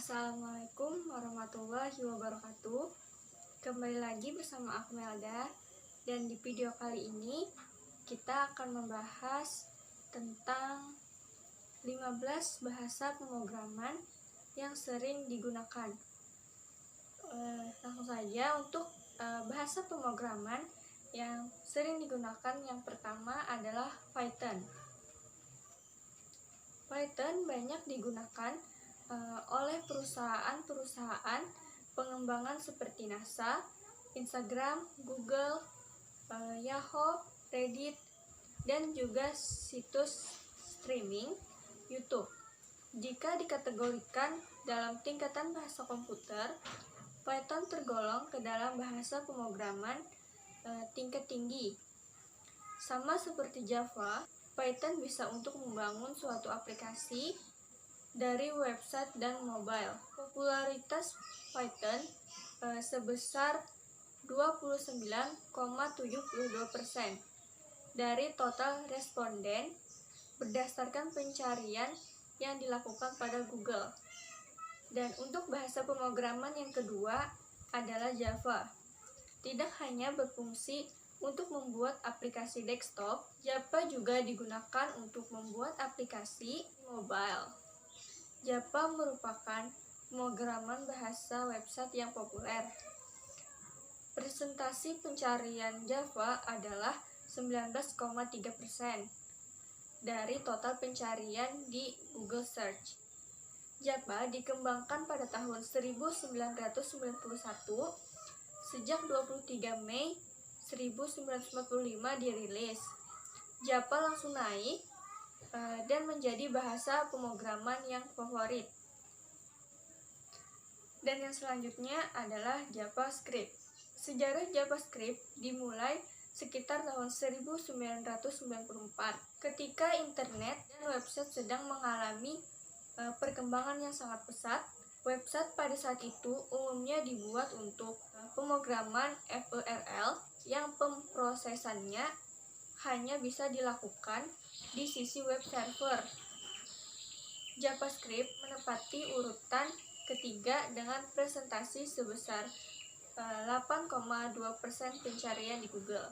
Assalamualaikum warahmatullahi wabarakatuh. Kembali lagi bersama aku Melda. Dan di video kali ini kita akan membahas tentang 15 bahasa pemrograman yang sering digunakan. Langsung saja untuk bahasa pemrograman yang sering digunakan, yang pertama adalah Python. Python banyak digunakan oleh perusahaan-perusahaan pengembangan seperti NASA, Instagram, Google, Yahoo, Reddit, dan juga situs streaming YouTube. Jika dikategorikan dalam tingkatan bahasa komputer, Python tergolong ke dalam bahasa pemrograman tingkat tinggi. Sama seperti Java, Python bisa untuk membangun suatu aplikasi dari website dan mobile. Popularitas Python sebesar 29,72% dari total responden berdasarkan pencarian yang dilakukan pada Google. Dan untuk bahasa pemrograman yang kedua adalah Java. Tidak hanya berfungsi untuk membuat aplikasi desktop, Java juga digunakan untuk membuat aplikasi mobile. Java merupakan pemrograman bahasa website yang populer. Presentasi pencarian Java adalah 19,3% dari total pencarian di Google Search. Java dikembangkan pada tahun 1991. Sejak 23 Mei 1945 dirilis. Java langsung naik dan menjadi bahasa pemrograman yang favorit. Dan yang selanjutnya adalah JavaScript. Sejarah JavaScript dimulai sekitar tahun 1994 ketika internet dan website sedang mengalami perkembangan yang sangat pesat. Website pada saat itu umumnya dibuat untuk pemrograman FERL yang pemrosesannya hanya bisa dilakukan di sisi web server. JavaScript menempati urutan ketiga dengan presentasi sebesar 8,2% pencarian di Google.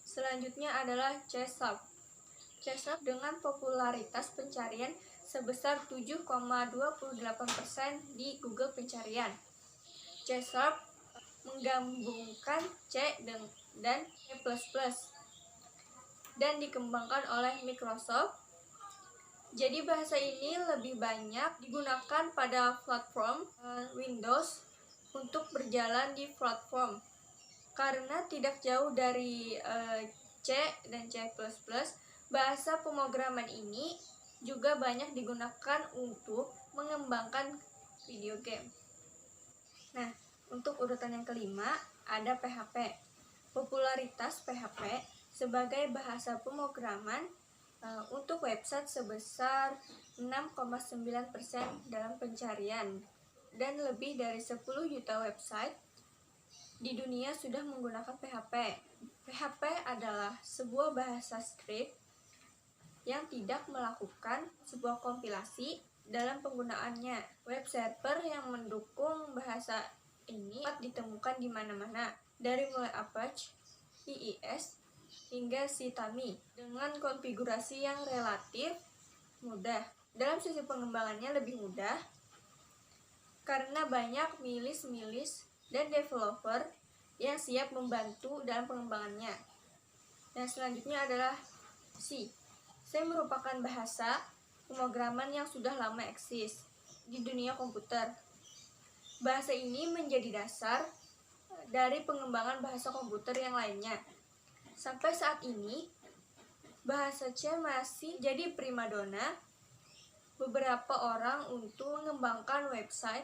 Selanjutnya adalah C#. C# dengan popularitas pencarian sebesar 7,28% di Google pencarian. C# menggabungkan C dan C++. Dan dikembangkan oleh Microsoft. Jadi bahasa ini lebih banyak digunakan pada platform Windows untuk berjalan di platform. Karena tidak jauh dari C dan C++, bahasa pemrograman ini juga banyak digunakan untuk mengembangkan video game. Nah, untuk urutan yang kelima ada PHP. Popularitas PHP sebagai bahasa pemrograman untuk website sebesar 6,9% dalam pencarian, dan lebih dari 10 juta website di dunia sudah menggunakan PHP. PHP adalah sebuah bahasa script yang tidak melakukan sebuah kompilasi dalam penggunaannya. Web server yang mendukung bahasa ini dapat ditemukan di mana-mana, dari mulai Apache, IIS, hingga Sitami, dengan konfigurasi yang relatif mudah. Dalam sisi pengembangannya lebih mudah karena banyak milis-milis dan developer yang siap membantu dalam pengembangannya. Dan selanjutnya adalah C. C merupakan bahasa pemrograman yang sudah lama eksis di dunia komputer. Bahasa ini menjadi dasar dari pengembangan bahasa komputer yang lainnya. Sampai saat ini, bahasa C masih jadi primadona beberapa orang untuk mengembangkan website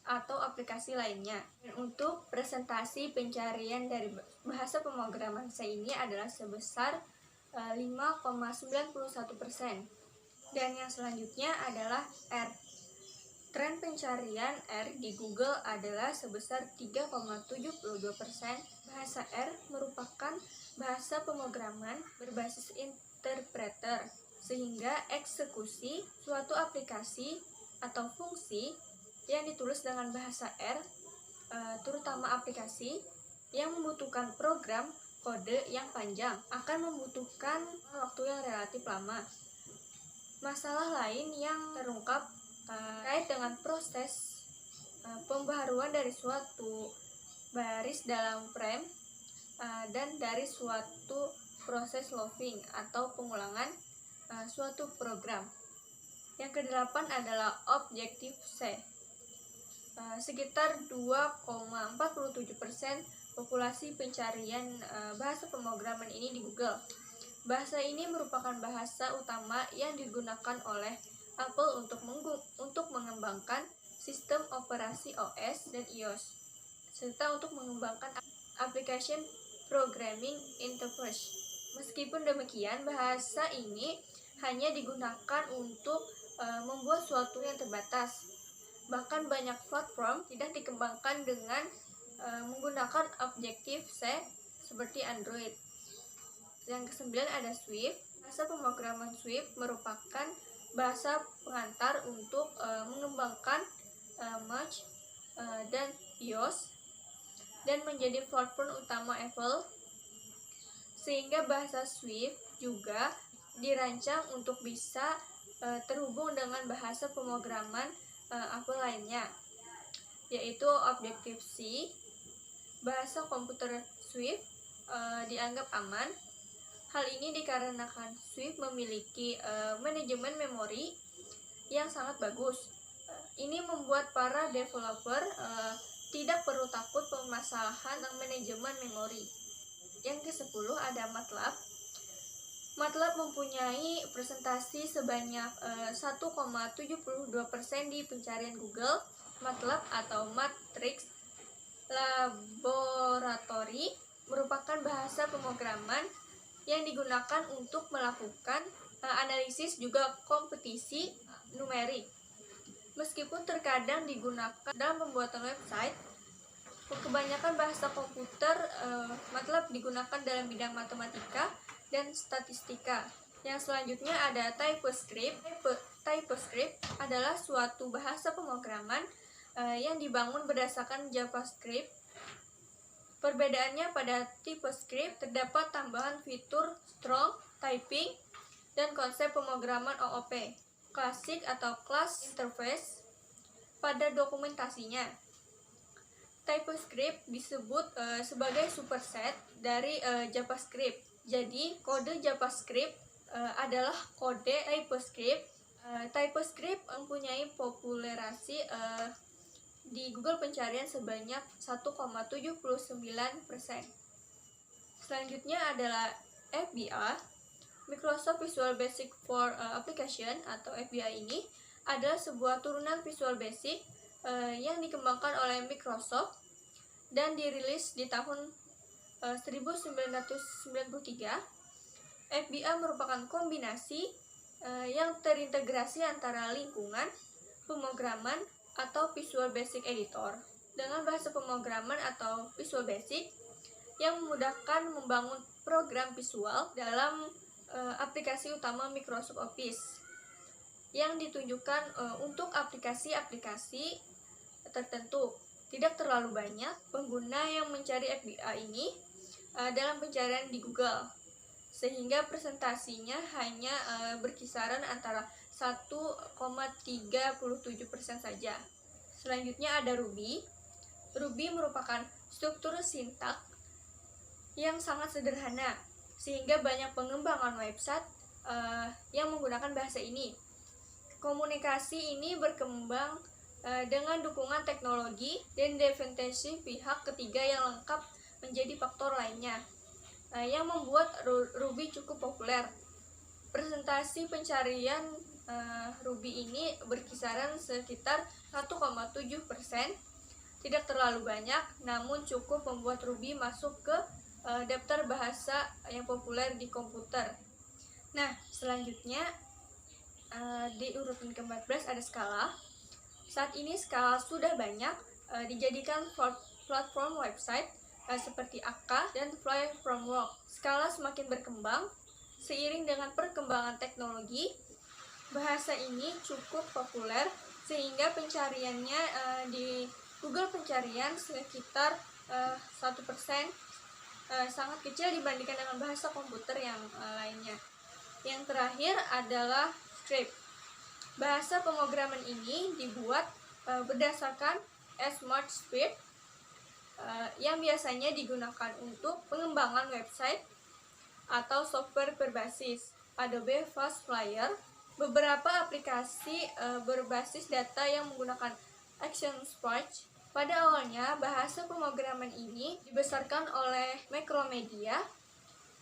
atau aplikasi lainnya. Dan untuk presentasi pencarian dari bahasa pemrograman C ini adalah sebesar 5,91%. Dan yang selanjutnya adalah R. Tren pencarian R di Google adalah sebesar 3,72%. Bahasa R merupakan bahasa pemrograman berbasis interpreter, sehingga eksekusi suatu aplikasi atau fungsi yang ditulis dengan bahasa R, terutama aplikasi yang membutuhkan program kode yang panjang akan membutuhkan waktu yang relatif lama. Masalah lain yang terungkap terkait dengan proses pembaharuan dari suatu baris dalam frame dan dari suatu proses looping atau pengulangan suatu program. Yang kedelapan adalah Objective-C. Sekitar 2,47% populasi pencarian bahasa pemrograman ini di Google. Bahasa ini merupakan bahasa utama yang digunakan oleh Apple untuk mengembangkan sistem operasi OS dan iOS, serta untuk mengembangkan application programming interface. Meskipun demikian, bahasa ini hanya digunakan untuk membuat sesuatu yang terbatas. Bahkan banyak platform tidak dikembangkan dengan menggunakan Objective-C seperti Android. Yang kesembilan ada Swift. Bahasa pemrograman Swift merupakan bahasa pengantar untuk mengembangkan Mac dan iOS dan menjadi platform utama Apple, sehingga bahasa Swift juga dirancang untuk bisa terhubung dengan bahasa pemrograman Apple lainnya, yaitu Objective-C. Bahasa komputer Swift dianggap aman. Hal ini dikarenakan Swift memiliki manajemen memori yang sangat bagus. Ini membuat para developer tidak perlu takut permasalahan tentang manajemen memori. Yang ke-10 ada MATLAB. MATLAB mempunyai presentasi sebanyak 1,72% di pencarian Google. MATLAB atau Matrix Laboratory merupakan bahasa pemrograman yang digunakan untuk melakukan analisis juga komputasi numerik. Meskipun terkadang digunakan dalam pembuatan website, kebanyakan bahasa komputer MATLAB digunakan dalam bidang matematika dan statistika. Yang selanjutnya ada TypeScript. TypeScript adalah suatu bahasa pemrograman yang dibangun berdasarkan JavaScript. Perbedaannya pada TypeScript terdapat tambahan fitur strong typing dan konsep pemrograman OOP, Classic atau Class Interface, pada dokumentasinya. TypeScript disebut sebagai superset dari JavaScript. Jadi, kode JavaScript adalah kode TypeScript. TypeScript mempunyai populasi di Google pencarian sebanyak 1,79%. Selanjutnya adalah FBA. Microsoft Visual Basic for Application atau FBA ini adalah sebuah turunan Visual Basic yang dikembangkan oleh Microsoft dan dirilis di tahun 1993. FBA merupakan kombinasi yang terintegrasi antara lingkungan pemrograman atau Visual Basic Editor dengan bahasa pemrograman atau Visual Basic yang memudahkan membangun program visual dalam aplikasi utama Microsoft Office yang ditunjukkan untuk aplikasi-aplikasi tertentu. Tidak terlalu banyak pengguna yang mencari FBA ini dalam pencarian di Google, sehingga presentasinya hanya berkisaran antara 1,37% saja. Selanjutnya ada Ruby. Ruby merupakan struktur sintak yang sangat sederhana, sehingga banyak pengembangan website yang menggunakan bahasa ini. Komunikasi ini berkembang dengan dukungan teknologi dan dependensi pihak ketiga yang lengkap menjadi faktor lainnya yang membuat Ruby cukup populer. Presentasi pencarian Ruby ini berkisaran sekitar 1,7%, tidak terlalu banyak, namun cukup membuat Ruby masuk ke daftar bahasa yang populer di komputer. Nah, selanjutnya di urutan ke-14 ada Scala. Saat ini Scala sudah banyak dijadikan platform website seperti Akka dan Fly From Work. Scala semakin berkembang seiring dengan perkembangan teknologi. Bahasa ini cukup populer sehingga pencariannya di Google pencarian sekitar 1%, sangat kecil dibandingkan dengan bahasa komputer yang lainnya. Yang terakhir adalah script. Bahasa pemrograman ini dibuat berdasarkan ESMART yang biasanya digunakan untuk pengembangan website atau software berbasis Adobe FastFlyer. Beberapa aplikasi berbasis data yang menggunakan ActionSpark. Pada awalnya, bahasa pemrograman ini dibesarkan oleh Macromedia.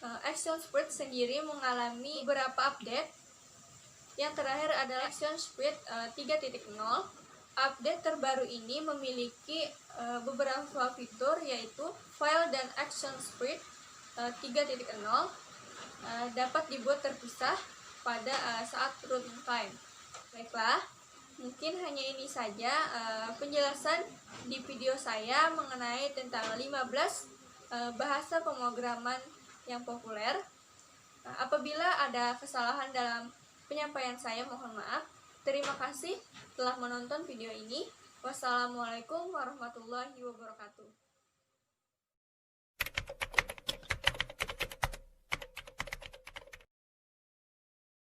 ActionSpark sendiri mengalami beberapa update. Yang terakhir adalah ActionSpark 3.0. Update terbaru ini memiliki beberapa fitur, yaitu file dan ActionSpark 3.0 dapat dibuat terpisah pada saat runtime. Baiklah, mungkin hanya ini saja penjelasan di video saya mengenai tentang 15 bahasa pemrograman yang populer. Apabila ada kesalahan dalam penyampaian saya, mohon maaf. Terima kasih telah menonton video ini. Wassalamualaikum warahmatullahi wabarakatuh.